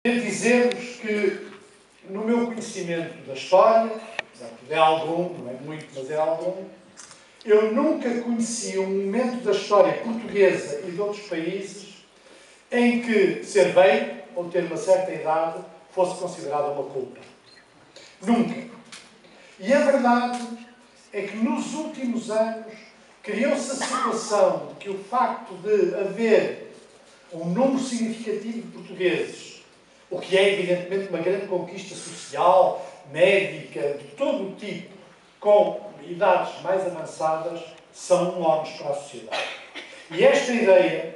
Quero dizer-vos que, no meu conhecimento da história, é algum, não é muito, mas é algum, eu nunca conheci um momento da história portuguesa e de outros países em que ser velho ou ter uma certa idade fosse considerada uma culpa. Nunca. E a verdade é que nos últimos anos criou-se a situação de que o facto de haver um número significativo de portugueses, o que é evidentemente uma grande conquista social, médica, de todo o tipo, com idades mais avançadas, são um ónus para a sociedade. E esta ideia,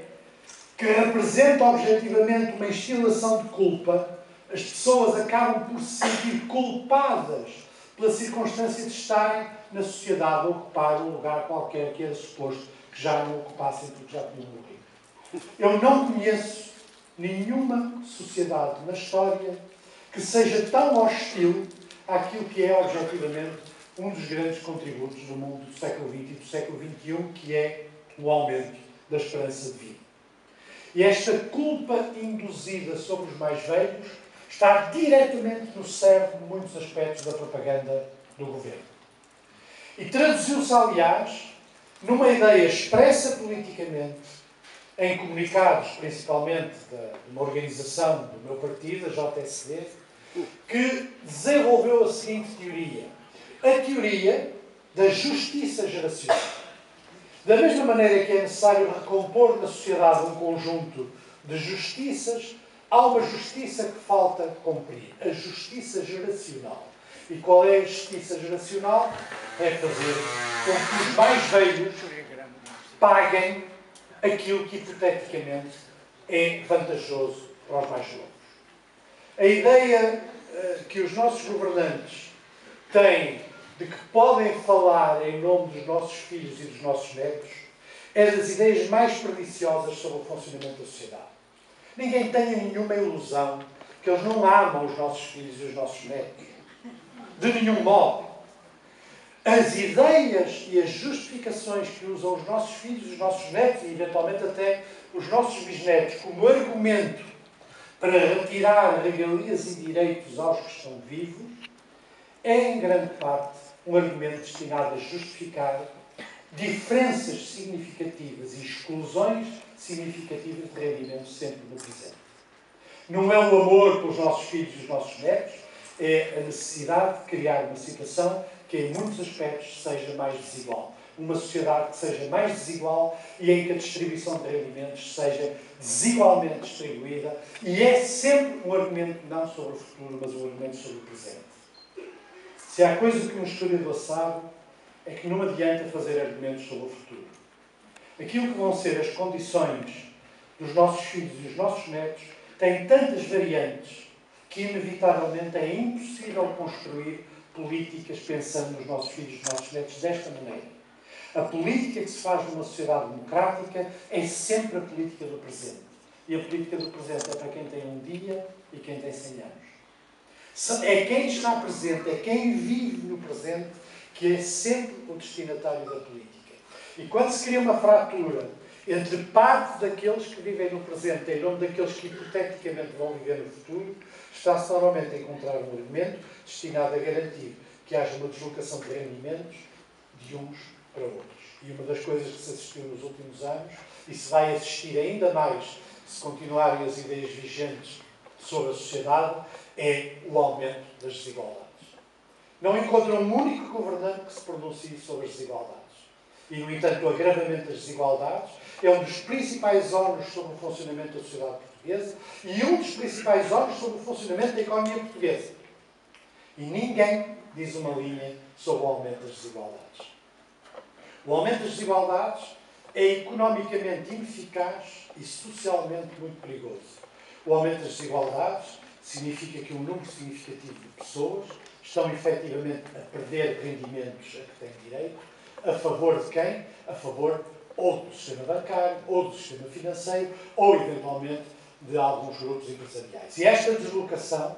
que representa objetivamente uma instilação de culpa, as pessoas acabam por se sentir culpadas pela circunstância de estarem na sociedade a ocupar um lugar qualquer que era suposto que já não ocupassem porque já tinham morrido. Eu não conheço nenhuma sociedade na história que seja tão hostil àquilo que é objetivamente um dos grandes contributos do mundo do século XX e do século XXI, que é o aumento da esperança de vida. E esta culpa induzida sobre os mais velhos está diretamente no cerne de muitos aspectos da propaganda do governo. E traduziu-se, aliás, numa ideia expressa politicamente, em comunicados, principalmente de uma organização do meu partido, a JSD, que desenvolveu a seguinte teoria. A teoria da justiça geracional. Da mesma maneira que é necessário recompor na sociedade um conjunto de justiças, há uma justiça que falta cumprir. A justiça geracional. E qual é a justiça geracional? É fazer com que os mais velhos paguem aquilo que hipoteticamente é vantajoso para os mais novos. A ideia que os nossos governantes têm de que podem falar em nome dos nossos filhos e dos nossos netos é das ideias mais perniciosas sobre o funcionamento da sociedade. Ninguém tem nenhuma ilusão que eles não amam os nossos filhos e os nossos netos. De nenhum modo. As ideias e as justificações que usam os nossos filhos, os nossos netos e, eventualmente, até os nossos bisnetos como argumento para retirar regalias e direitos aos que estão vivos, é, em grande parte, um argumento destinado a justificar diferenças significativas e exclusões significativas de rendimento sempre no presente. Não é o amor pelos nossos filhos e os nossos netos, é a necessidade de criar uma situação que, em muitos aspectos, seja mais desigual. Uma sociedade que seja mais desigual e em que a distribuição de rendimentos seja desigualmente distribuída. E é sempre um argumento não sobre o futuro, mas um argumento sobre o presente. Se há coisa que um historiador sabe, é que não adianta fazer argumentos sobre o futuro. Aquilo que vão ser as condições dos nossos filhos e dos nossos netos tem tantas variantes que, inevitavelmente, é impossível construir políticas pensando nos nossos filhos e nos nossos netos desta maneira. A política que se faz numa sociedade democrática é sempre a política do presente. E a política do presente é para quem tem um dia e quem tem 100 anos. É quem está presente, é quem vive no presente que é sempre o destinatário da política. E quando se cria uma fratura entre parte daqueles que vivem no presente em nome daqueles que hipoteticamente vão viver no futuro, está-se normalmente a encontrar um argumento destinado a garantir que haja uma deslocação de rendimentos de uns para outros. E uma das coisas que se assistiu nos últimos anos, e se vai assistir ainda mais se continuarem as ideias vigentes sobre a sociedade, é o aumento das desigualdades. Não encontram um único governante que se pronuncie sobre as desigualdades. E, no entanto, o agravamento das desigualdades é um dos principais ónus sobre o funcionamento da sociedade portuguesa e um dos principais ónus sobre o funcionamento da economia portuguesa. E ninguém diz uma linha sobre o aumento das desigualdades. O aumento das desigualdades é economicamente ineficaz e socialmente muito perigoso. O aumento das desigualdades significa que um número significativo de pessoas estão efetivamente a perder rendimentos a que têm direito. A favor de quem? A favor ou do sistema bancário, ou do sistema financeiro, ou, eventualmente, de alguns grupos empresariais. E esta deslocação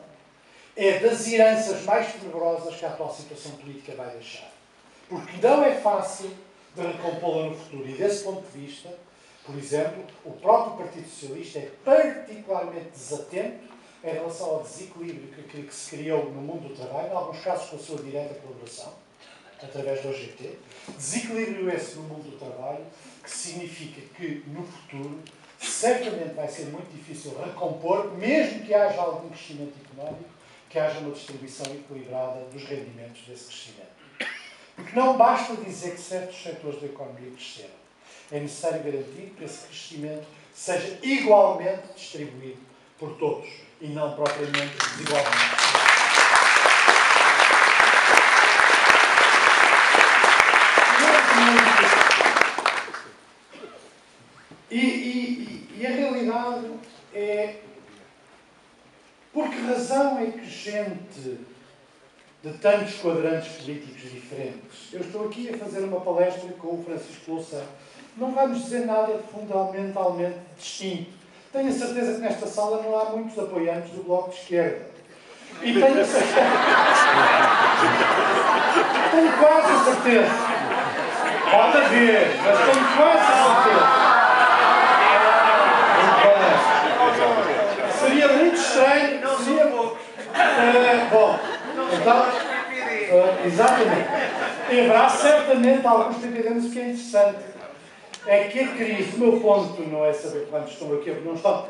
é das heranças mais tenebrosas que a atual situação política vai deixar. Porque não é fácil de recompô-la no futuro. E, desse ponto de vista, por exemplo, o próprio Partido Socialista é particularmente desatento em relação ao desequilíbrio que se criou no mundo do trabalho, em alguns casos com a sua direta colaboração, através do OGT. Desequilíbrio esse no mundo do trabalho, que significa que, no futuro, certamente vai ser muito difícil recompor, mesmo que haja algum crescimento económico, que haja uma distribuição equilibrada dos rendimentos desse crescimento. Porque não basta dizer que certos setores da economia cresceram. É necessário garantir que esse crescimento seja igualmente distribuído por todos e não propriamente desigualmente. E a realidade é por que razão é que gente de tantos quadrantes políticos diferentes, eu estou aqui a fazer uma palestra com o Francisco Louçã, não vai nos dizer nada fundamentalmente distinto. Tenho a certeza que nesta sala não há muitos apoiantes do Bloco de Esquerda. E tenho a certeza. Tenho quase a certeza. Pode haver, mas tenho quase a certeza. Seria muito estranho. Seria... bom, então. Exatamente. E haverá certamente alguns PPDs, o que é interessante. É que a crise, o meu ponto não é saber quantos estão aqui ou não estão.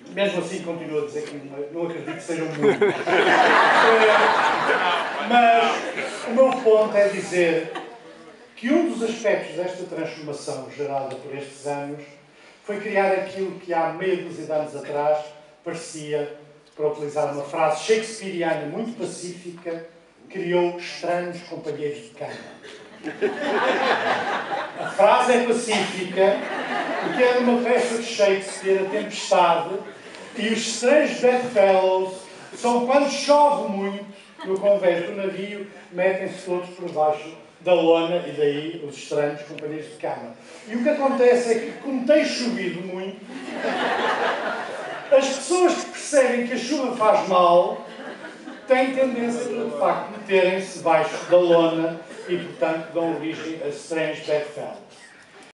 Mesmo assim, continuo a dizer que não acredito que sejam muitos. Mas o meu ponto é dizer que um dos aspectos desta transformação gerada por estes anos foi criar aquilo que há meia dúzia de anos atrás parecia, para utilizar uma frase shakespeariana muito pacífica, criou estranhos companheiros de cama. A frase é pacífica, porque é numa peça de Shakespeare, A Tempestade, e os estranhos bedfellows são quando chove muito no convés do navio, metem-se todos por baixo da lona e daí os estranhos companheiros de cama. E o que acontece é que, como tem chovido muito, as pessoas que percebem que a chuva faz mal têm tendência para, de facto, meterem-se debaixo da lona e, portanto, dão origem a estranhos bedfellows.